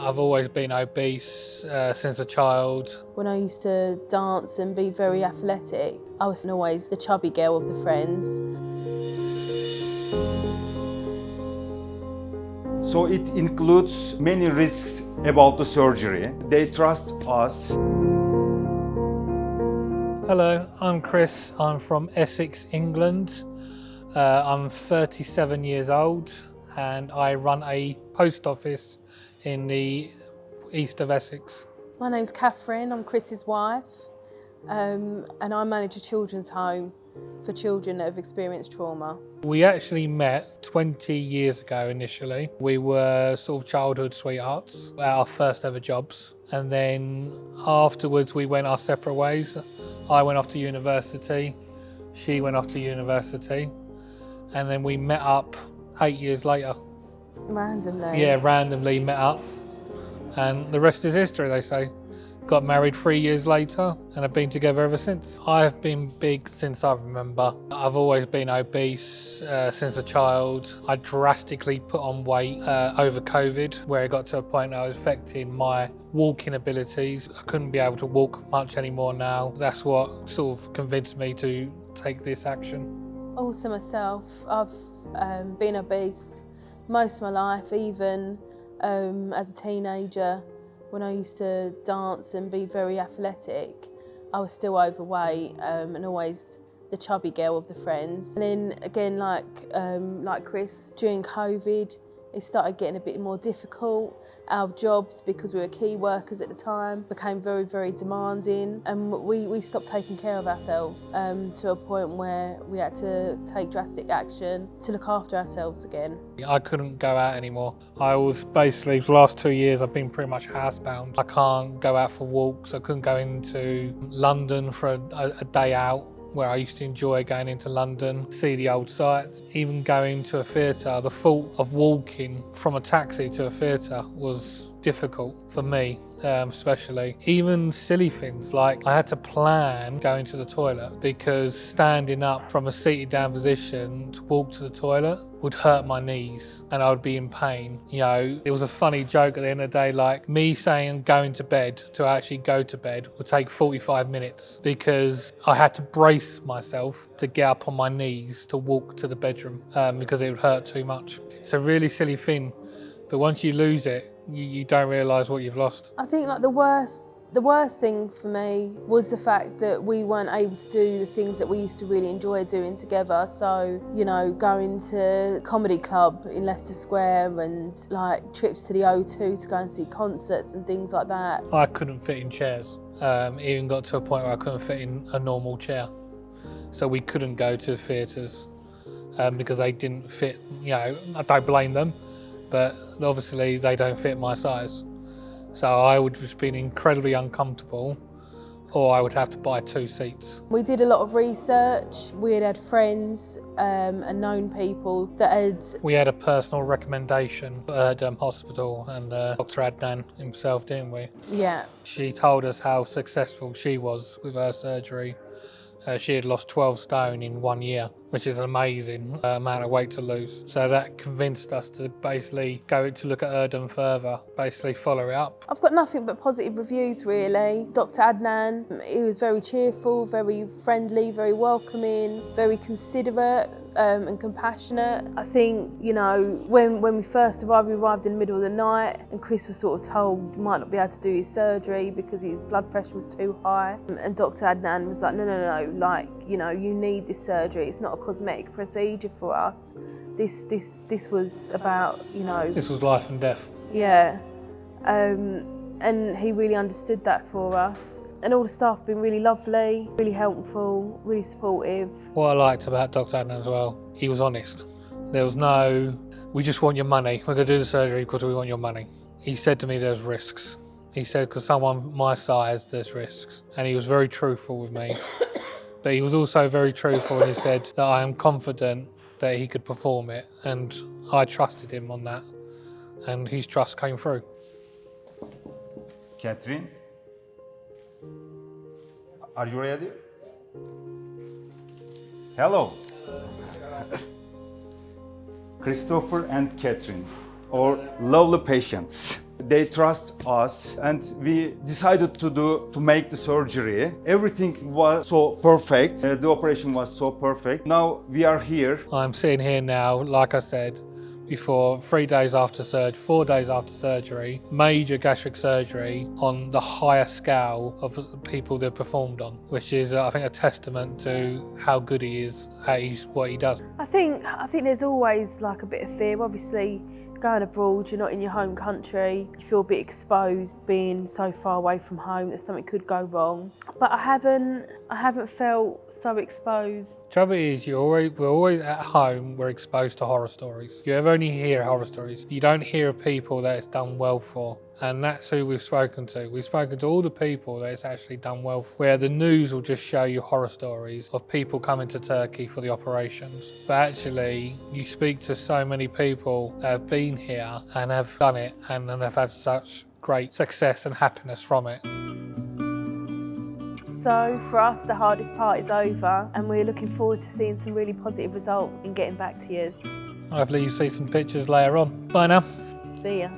I've always been obese since a child. When I used to dance and be very athletic, I was always the chubby girl of the friends. So it includes many risks about the surgery. They trust us. Hello, I'm Chris. I'm from Essex, England. I'm 37 years old and I run a post office in the east of Essex. My name's Catherine, I'm Chris's wife, and I manage a children's home for children that have experienced trauma. We actually met 20 years ago initially. We were sort of childhood sweethearts at our first ever jobs. And then afterwards we went our separate ways. I went off to university, she went off to university. And then we met up 8 years later. Randomly? Yeah, randomly met up. And the rest is history, they say. Got married 3 years later and have been together ever since. I've been big since I remember. I've always been obese since a child. I drastically put on weight over COVID, where it got to a point where I was affecting my walking abilities. I couldn't be able to walk much anymore now. That's what sort of convinced me to take this action. Also myself, I've been obese most of my life, even as a teenager. When I used to dance and be very athletic, I was still overweight and always the chubby girl of the friends. And then again, like Chris, during COVID, it started getting a bit more difficult. Our jobs, because we were key workers at the time, became very, very demanding, and we stopped taking care of ourselves to a point where we had to take drastic action to look after ourselves again. I couldn't go out anymore. I was basically, for the last 2 years, I've been pretty much housebound. I can't go out for walks. I couldn't go into London for a day out, where I used to enjoy going into London, see the old sights. Even going to a theatre, the thought of walking from a taxi to a theatre was difficult for me, especially. Even silly things like I had to plan going to the toilet, because standing up from a seated down position to walk to the toilet would hurt my knees and I would be in pain. You know, it was a funny joke at the end of the day, like me saying going to bed to actually go to bed would take 45 minutes because I had to brace myself to get up on my knees to walk to the bedroom because it would hurt too much. It's a really silly thing, but once you lose it, you don't realise what you've lost. I think like the worst thing for me was the fact that we weren't able to do the things that we used to really enjoy doing together. So, you know, going to comedy club in Leicester Square and like trips to the O2 to go and see concerts and things like that. I couldn't fit in chairs. Even got to a point where I couldn't fit in a normal chair. So we couldn't go to theatres because they didn't fit, you know, I don't blame them, but obviously they don't fit my size. So I would just be incredibly uncomfortable, or I would have to buy 2 seats. We did a lot of research. We had friends and known people that had... We had a personal recommendation at Erdem Hospital and Dr. Adnan himself, didn't we? Yeah. She told us how successful she was with her surgery. She had lost 12 stone in 1 year, which is an amazing amount of weight to lose. So that convinced us to basically go to look at Erdem further, basically follow it up. I've got nothing but positive reviews really. Dr. Adnan, he was very cheerful, very friendly, very welcoming, very considerate and compassionate. I think, you know, when we first arrived, we arrived in the middle of the night and Chris was sort of told he might not be able to do his surgery because his blood pressure was too high. And Dr. Adnan was like, no, like, you know, you need this surgery. It's not a cosmetic procedure for us. This was about, you know... This was life and death. Yeah. And he really understood that for us. And all the staff have been really lovely, really helpful, really supportive. What I liked about Dr. Adnan as well, he was honest. There was no, we just want your money. We're going to do the surgery because we want your money. He said to me there's risks. He said, because someone my size, there's risks. And he was very truthful with me. But he was also very truthful and he said that I am confident that he could perform it. And I trusted him on that. And his trust came through. Catherine, are you ready? Hello. Christopher and Catherine, our lovely patients. They trust us, and we decided to make the surgery. Everything was so perfect. The operation was so perfect. Now we are here. I'm sitting here now, like I said before, 3 days after surgery, 4 days after surgery, major gastric surgery on the highest scale of people they've performed on, which is, I think, a testament to how good he is at what he does. I think there's always like a bit of fear. Obviously, going abroad, you're not in your home country, you feel a bit exposed being so far away from home that something could go wrong. But I haven't felt so exposed. Trouble is, we're always at home, we're exposed to horror stories. You ever only hear horror stories. You don't hear of people that it's done well for. And that's who we've spoken to. We've spoken to all the people that it's actually done well for, where the news will just show you horror stories of people coming to Turkey for the operations. But actually, you speak to so many people that have been here and have done it and have had such great success and happiness from it. So for us, the hardest part is over, and we're looking forward to seeing some really positive results and getting back to you. Hopefully you see some pictures later on. Bye now. See ya.